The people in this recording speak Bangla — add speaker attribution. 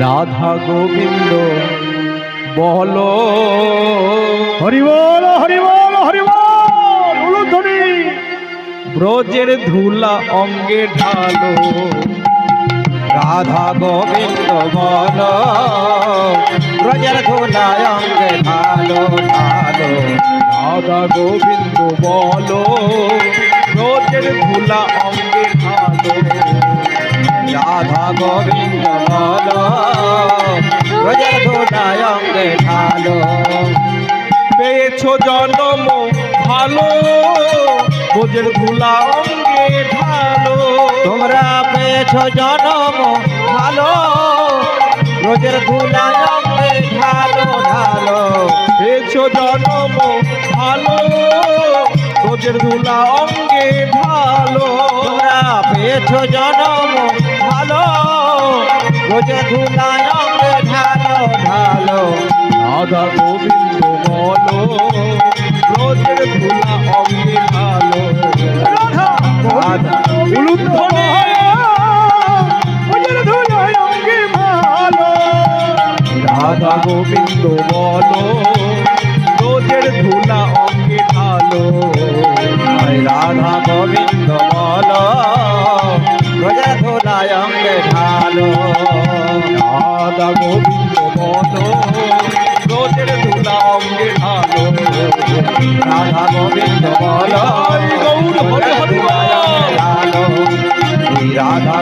Speaker 1: রাধা গোবিন্দ বলো,
Speaker 2: হরি বল হরি বল হরি বল উলুধ্বনি।
Speaker 1: ব্রজের ধুলা অঙ্গে ঢালো,
Speaker 3: রাধা গোবিন্দ বলো, ব্রজের ধুলা অঙ্গে ঢালো ঢালো।
Speaker 1: রাধা গোবিন্দ বলো, ব্রজের ধুলা অঙ্গে ঢালো।
Speaker 3: রাধা গোবিন্দ বলো, ব্রজের ধুলা অঙ্গে ঢালো।
Speaker 1: পেয়েছো জন্ম ভালো, ব্রজের ধুলা অঙ্গে ঢালো।
Speaker 3: তোমরা পেয়েছ জনম ভালো, ব্রজের ধুলা অঙ্গে ঢালো ঢালো।
Speaker 1: পেয়েছো জন্ম ভালো, ব্রজের ধুলা অঙ্গে ঢালো।
Speaker 3: তোমরা পেয়েছ জনম ভালো, ব্রজের ধুলা অঙ্গে ঢালো ঢালো।
Speaker 1: রাধা গোবিন্দ বলো, ব্রজের ধুলা অঙ্গে ঢালো।
Speaker 2: রাধা উলুধ্বনি। ব্রজের ধুলা অঙ্গে ভালো।
Speaker 1: রাধা গোবিন্দ বলো, ব্রজের ধুলা অঙ্গে ঢালো।
Speaker 3: রাধা গোবিন্দ বলো, ব্রজের ধুলা অঙ্গে ঢালো।
Speaker 1: রাধা গোবিন্দ বলো, ব্রজের ধুলা অঙ্গে ঢালো।
Speaker 3: রাধা গোবিন্দ বলো,
Speaker 1: গৌর হরি হরি বল।
Speaker 3: ঢালো। রাধা